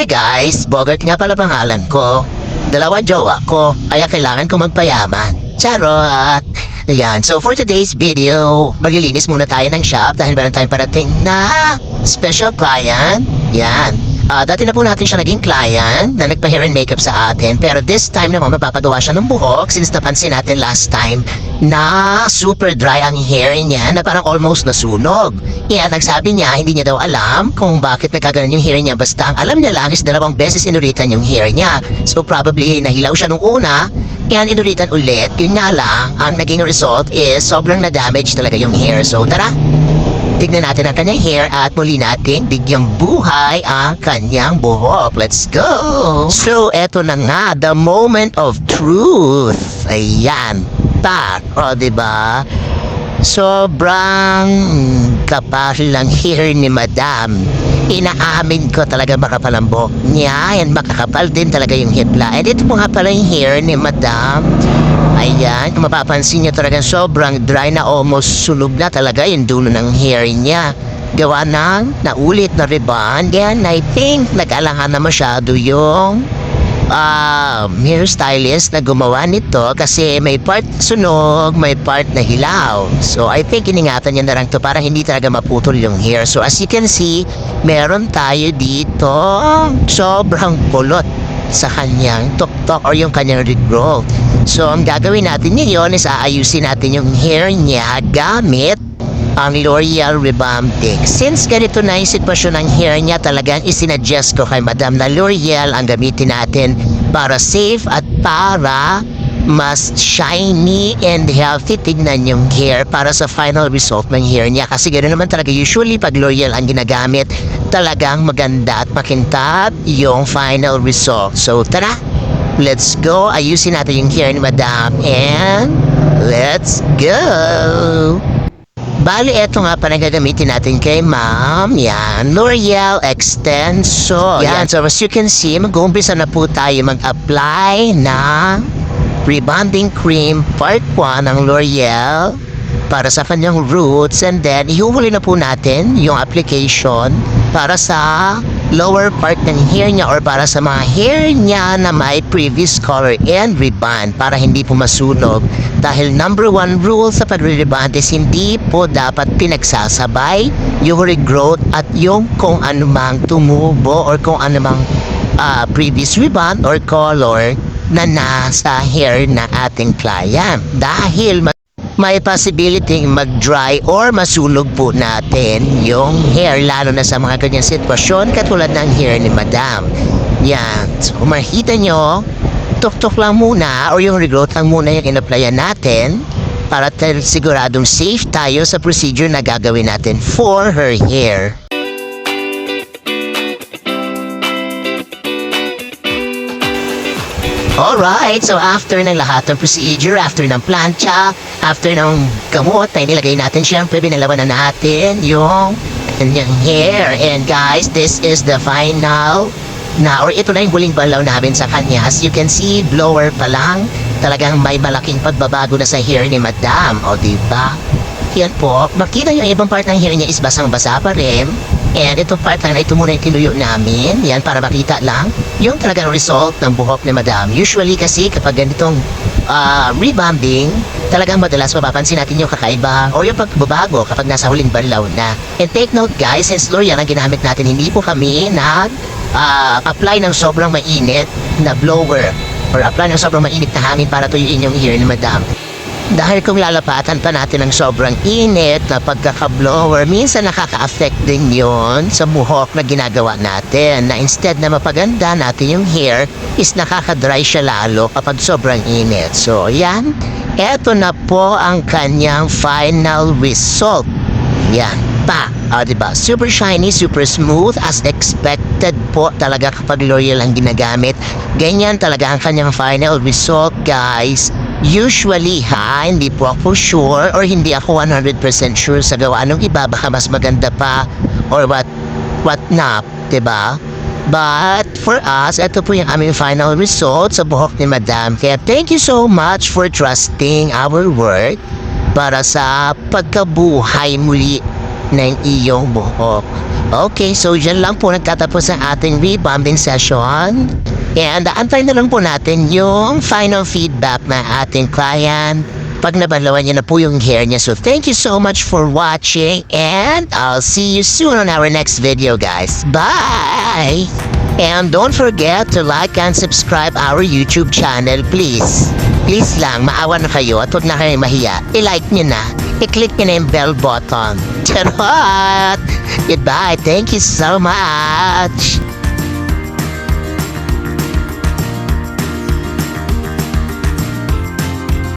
Hi guys! Bogart nga pala pangalan ko. Dalawa jowa ko, kaya kailangan ko magpayaman. Charot! Ayan, so for today's video, maglilinis muna tayo ng shop dahil meron tayong parating na special client. Yan. Dati na po natin siya naging client na nagpa-hair and makeup sa atin. Pero this time naman mapapagawa siya ng buhok since napansin natin last time na super dry ang hair niya na parang almost nasunog. Kaya nagsabi niya hindi niya daw alam kung bakit nagkaganon yung hair niya. Basta ang alam niya lang is 2 beses inuritan yung hair niya. So probably nahilaw siya nung una, kaya inuritan ulit. Yun nga lang, ang naging result is sobrang na-damage talaga yung hair. So tara! Tignan natin ang kanyang hair at muli natin bigyang buhay ang kanyang buhok. Let's go! So, eto na nga, the moment of truth. Ayan. O, diba? Sobrang kapal lang hair ni Madam. Inaamin ko talaga makapal ang buhok niya. And makakapal din talaga yung hipla. And ito po nga pala yung hair ni Madam. Ayan, kung mapapansin niyo talagang sobrang dry na almost sunog na talaga yung dulo ng hair niya. Gawa ng naulit na ribbon. Then I think nag-alangan na masyado yung hairstylist na gumawa nito kasi may part sunog, may part na hilaw. So I think iningatan niya na lang to para hindi talaga maputol yung hair. So as you can see, meron tayo dito sobrang pulot sa kanyang tuktok or yung kanyang regrowth. So ang gagawin natin ngayon is aayusin natin yung hair niya gamit ang L'Oreal Revamping. Since ganito na yung sitwasyon ng hair niya, talagang isinadjust ko kay Madam na L'Oreal ang gamitin natin para safe at para mas shiny and healthy tignan yung hair para sa final result ng hair niya. Kasi gano'n naman talaga usually pag L'Oreal ang ginagamit, talagang maganda at makintab yung final result. So tara, let's go. Ayusin natin yung hair ni Madam and let's go! Bali, eto nga pa gagamitin natin kay Ma'am. Yan, L'Oreal Extenso. Yan, so as you can see, mag-uumpisa na po tayo mag-apply ng rebonding cream part 1 ng L'Oreal para sa kanyang roots, and then ihuhuli na po natin yung application para sa lower part ng hair niya or para sa mga hair niya na may previous color and rebond para hindi po masunog. Dahil number 1 rule sa pagre-rebond is hindi po dapat pinagsasabay yung regrowth at yung kung anumang tumubo or kung anumang previous rebond or color na nasa hair na ating client. Dahil may possibility mag-dry or masunog po natin yung hair lalo na sa mga ganyang sitwasyon katulad ng hair ni Madam. Yan. So kung makikita nyo, tuk-tuk lang muna or yung regrowth lang muna yung in-applyan natin para siguradong safe tayo sa procedure na gagawin natin for her hair. Alright, so after ng lahat ng procedure, after ng plancha, after ng gamot na inilagay natin, syempre binalawan na natin yung kanyang hair. And guys, this is the final na, or ito na yung huling balaw namin sa kanya. As you can see, blower pa lang, talagang may malaking pagbabago na sa hair ni Madam. O diba? Yan po, makita yung ibang part ng hair niya is basang-basa pa rin. And itong part na ito muna yung tinuyo namin. Yan, para makita lang yung talagang result ng buhok ni Madam. Usually kasi kapag ganitong rebounding, talagang madalas mapapansin natin yung kakaiba o yung pagbabago kapag nasa huling balaw na. And take note guys, since L'Oreal ang ginamit natin, hindi po kami apply ng sobrang mainit na blower or apply ng sobrang mainit na hangin para tuyuin yung hair ni Madam. Dahil kung lalapatan pa natin ng sobrang init na pagkaka-blower, minsan nakaka-affect din yon sa buhok na ginagawa natin. Na instead na mapaganda natin yung hair, is nakaka-dry siya lalo kapag sobrang init. So yan, eto na po ang kanyang final result. Yan pa. Diba? Super shiny, super smooth as expected po talaga kapag L'Oreal ang ginagamit. Ganyan talaga ang kanyang final result guys. Usually hindi po ako sure or hindi ako 100% sure sa gawa ng iba, baka mas maganda pa or what not, diba? But for us, ito po yung aming final result sa buhok ni Madam. Kaya thank you so much for trusting our work para sa pagkabuhay muli ng iyong buhok. Okay, so dyan lang po nagtatapos ang ating rebounding session. And antay na lang po natin yung final feedback na ating client pag nabalawan niya na po yung hair niya. So thank you so much for watching and I'll see you soon on our next video, guys. Bye! And don't forget to like and subscribe our YouTube channel, please. Please lang, maawa na kayo at huwag na kayo mahiya. I-like nyo na. I-click nyo na yung bell button. Charot! Goodbye. Thank you so much.